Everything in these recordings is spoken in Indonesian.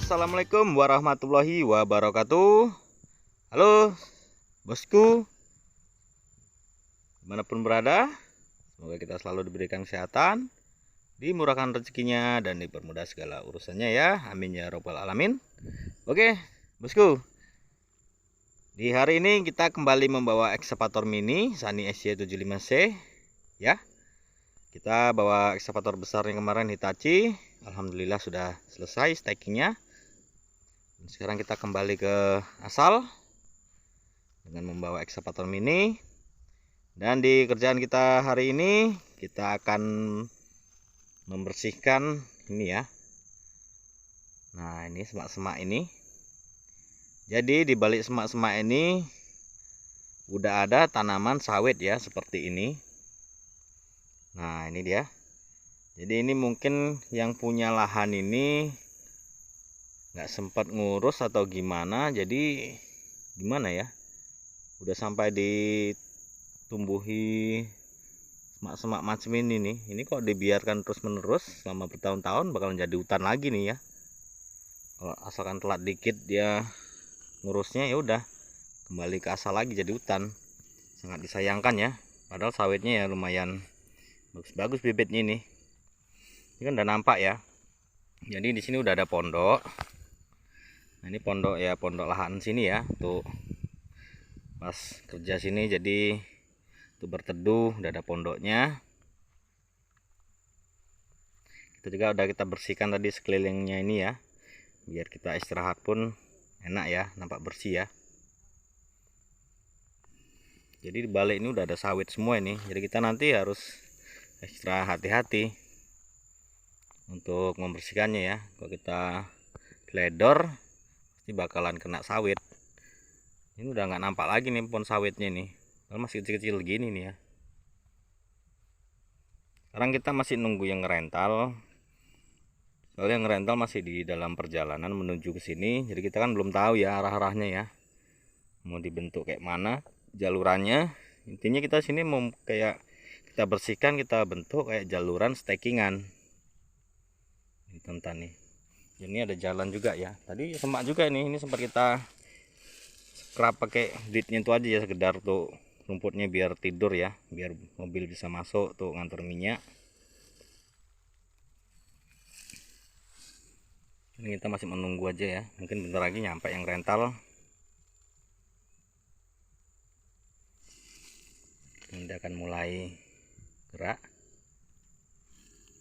Assalamualaikum warahmatullahi wabarakatuh. Halo bosku, dimanapun berada, semoga kita selalu diberikan kesehatan, dimurahkan rezekinya, dan dipermudah segala urusannya ya. Amin ya robbal alamin. Oke bosku, di hari ini kita kembali membawa ekskavator mini Sunny SY75C ya. Kita bawa ekskavator besar yang kemarin Hitachi, alhamdulillah sudah selesai stackingnya. Sekarang kita kembali ke asal dengan membawa ekskavator mini. Dan di kerjaan kita hari ini kita akan membersihkan ini ya. Nah, ini semak-semak ini. Jadi di balik semak-semak ini udah ada tanaman sawit ya, seperti ini. Nah, ini dia. Jadi ini mungkin yang punya lahan ini nggak sempat ngurus atau gimana, jadi gimana ya, udah sampai ditumbuhi semak-semak macam ini nih. Ini kok dibiarkan terus menerus selama bertahun-tahun bakalan jadi hutan lagi nih ya. Kalau asalkan telat dikit dia ngurusnya, ya udah kembali ke asal lagi jadi hutan. Sangat disayangkan ya, padahal sawitnya ya lumayan bagus-bagus bibitnya ini. Ini kan udah nampak ya. Jadi di sini udah ada pondok. Nah, ini pondok ya, pondok lahan sini ya. Tuh pas kerja sini jadi tuh berteduh, udah ada pondoknya. Kita juga udah kita bersihkan tadi sekelilingnya ini ya, biar kita istirahat pun enak ya, nampak bersih ya. Jadi di balik ini udah ada sawit semua ini. Jadi kita nanti harus ekstra hati-hati untuk membersihkannya ya. Kalau kita gledor pasti bakalan kena sawit. Ini udah nggak nampak lagi nih pohon sawitnya nih, kalau masih kecil-kecil gini nih ya. Sekarang kita masih nunggu yang ngerental, soalnya yang ngerental masih di dalam perjalanan menuju ke sini. Jadi kita kan belum tahu ya arah-arahnya ya, mau dibentuk kayak mana jalurannya. Intinya kita sini mau kayak kita bersihkan, kita bentuk kayak jaluran stackingan. Ini tonton nih. Ini ada jalan juga ya. Tadi semak juga ini sempat kita scrap pakai ditnya itu aja ya, sekedar tuh rumputnya biar tidur ya, biar mobil bisa masuk tuh ngantar minyak. Ini kita masih menunggu aja ya, mungkin bentar lagi nyampe yang rental. Ini akan mulai gerak.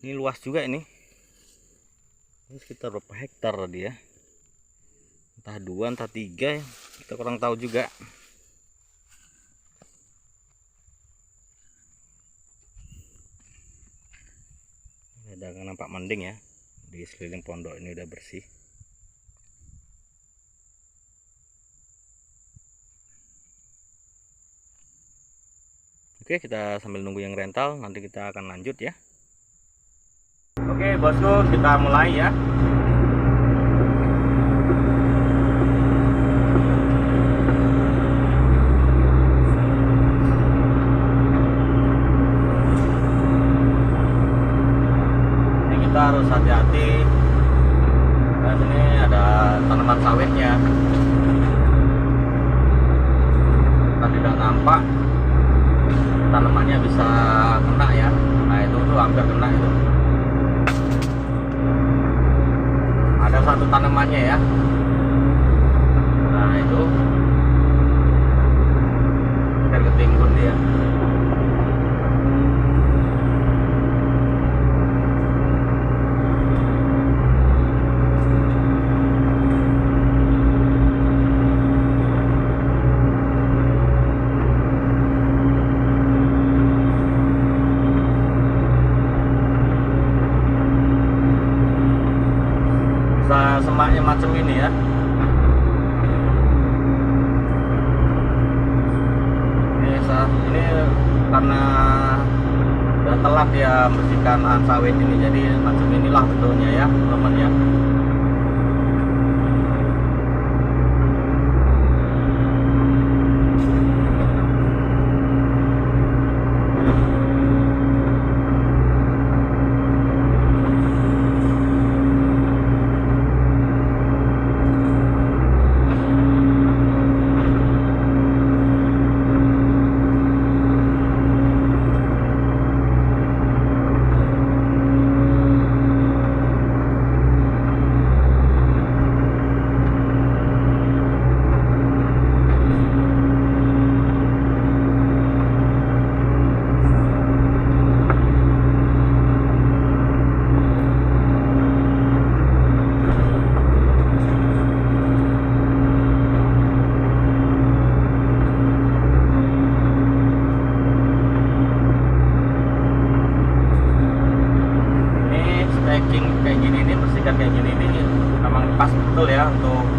Ini luas juga ini sekitar berapa hektar tadi ya, entah 2 entah 3 ya, kita kurang tahu juga. Ada nampak mending ya, di sekeliling pondok ini udah bersih. Oke, kita sambil nunggu yang rental, nanti kita akan lanjut ya. Oke bosku, kita mulai ya. Ini kita harus hati-hati, dan ini ada tanaman sawitnya. Tadi tidak nampak, tanamannya bisa kena ya. Nah itu tuh hampir kena itu. Ada satu tanamannya ya. Nah itu hampir ketimbun dia. Semaknya macam ini ya. Ini karena udah telat ya membersihkan lahan sawit ini, jadi macam inilah bentuknya ya teman-teman ya.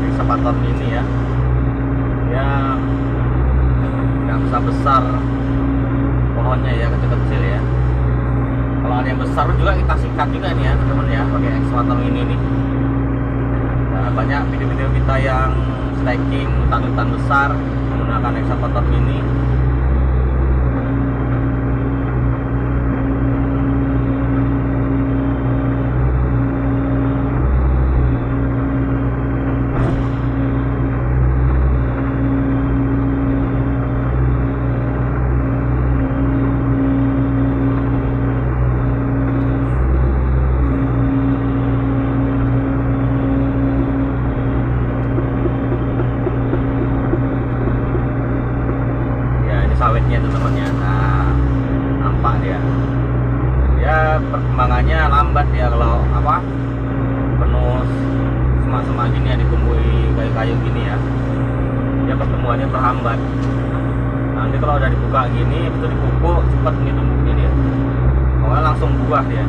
ekskavator ini ya, ya nggak besar pohonnya ya, kecil-kecil ya. Kalau ada yang besar juga kita sikat juga nih ya teman-teman ya, pakai ekskavator ini nih. Nah, banyak video-video kita yang stacking hutan-hutan besar menggunakan ekskavator ini. Sawitnya teman-teman ya. Nah, nampak dia. Ya perkembangannya lambat ya kalau apa? Penuh semak-semak gini ya, ditumbuhi kayu-kayu gini ya. Ya pertumbuhannya terhambat. Nanti kalau udah dibuka gini, itu dipupuk cepat nih tumbuhnya dia. Pokoknya langsung buah dia.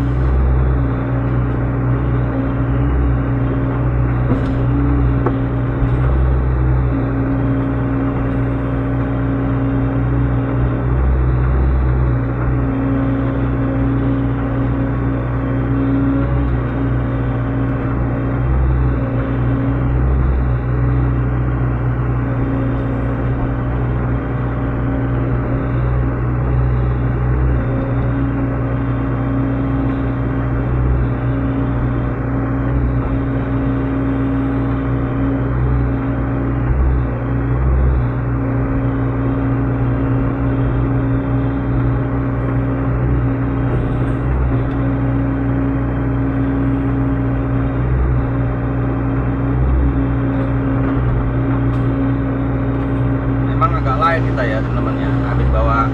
Kita ya teman-teman ya, habis bawa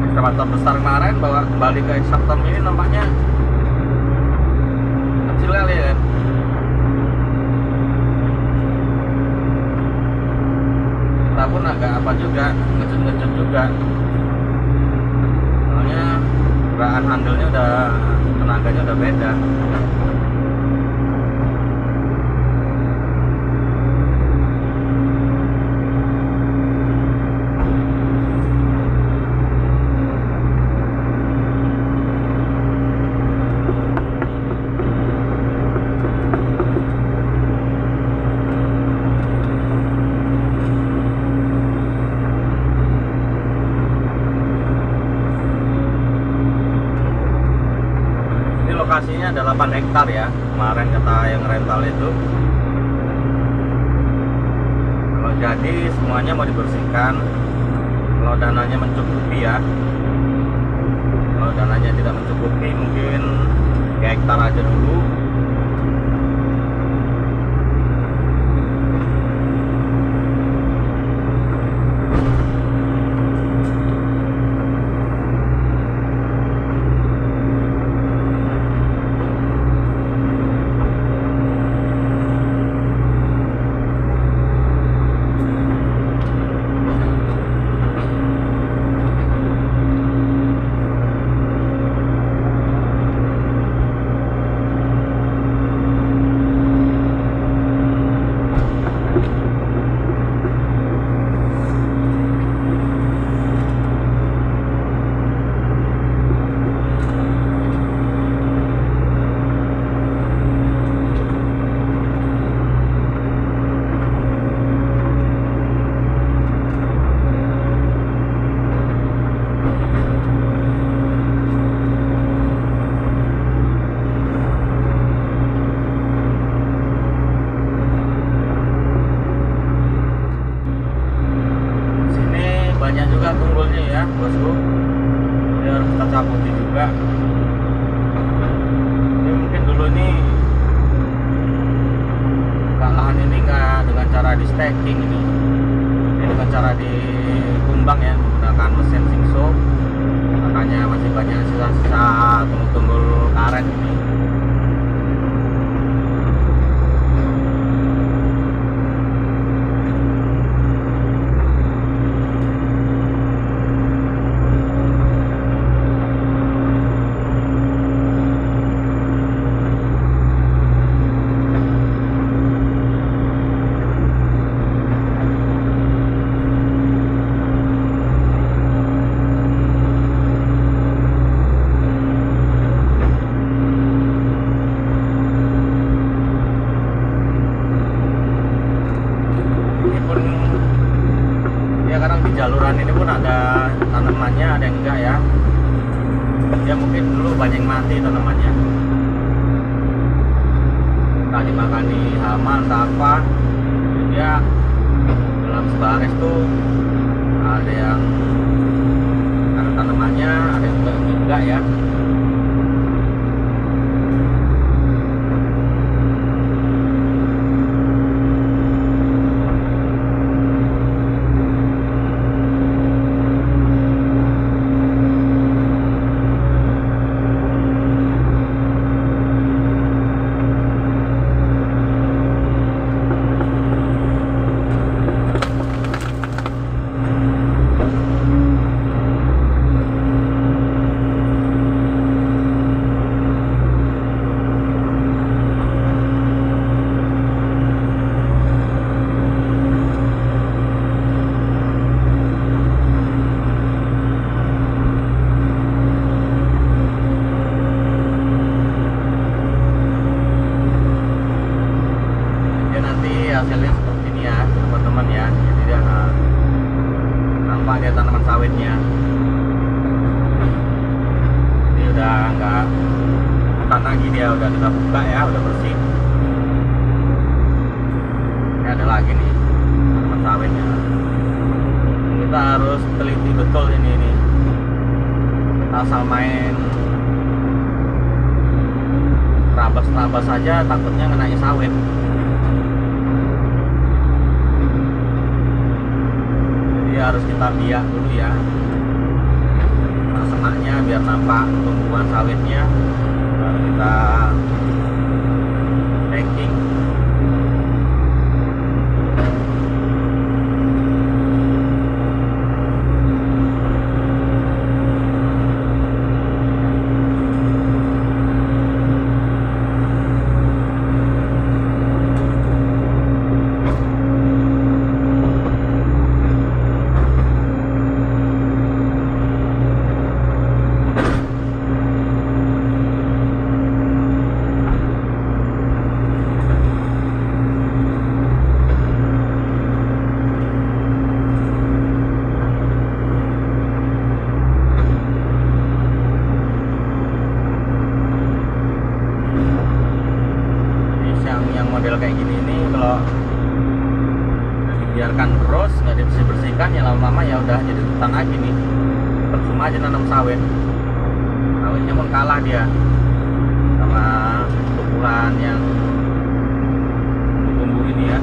ekskavator besar kemarin, bawa kembali ke ekskavator ini nampaknya kecil kali ya. Kita pun agak apa juga, ngecut-ngecut juga, soalnya gerakan handle-nya udah, tenaganya udah beda. Lokasinya ada 8 hektar ya, kemarin kata yang rental itu. Kalau jadi semuanya mau dibersihkan, kalau dananya mencukupi ya. Kalau dananya tidak mencukupi, mungkin 3 hektar aja dulu. bosku, ini harus kita cabuti juga. Ini mungkin dulu ini lahan ini nggak dengan cara di stacking ini dengan cara dikumbang ya, menggunakan mesin singso. Makanya masih banyak sisa-sisa tumbul-tumbul karet ini. meskipun ya kadang di jaluran ini pun ada tanamannya, ada yang enggak ya. Ya mungkin dulu banyak yang mati tanamannya, entah dimakani hama entah apa. Dia dalam sebaris tuh ada yang ada tanamannya, ada yang enggak ya. Hasilnya seperti ini ya teman-teman ya. Jadi dia nampak dia tanaman sawitnya. Ini udah nggak hutan lagi, dia udah kita buka ya, udah bersih. Ini ada lagi nih tanaman sawitnya. Kita harus teliti betul ini. Kita asal main terabas saja takutnya kenanya sawit. Harus kita biak dulu ya semaknya biar nampak tumbuhan sawitnya, baru kita packing. Model kayak gini ini kalau dibiarkan terus nggak dibersih-bersihkan ya lama-lama ya udah jadi hutan lagi nih. Percuma aja nanam sawitnya pun kalah dia sama tumbuhan yang tumbuh ini ya.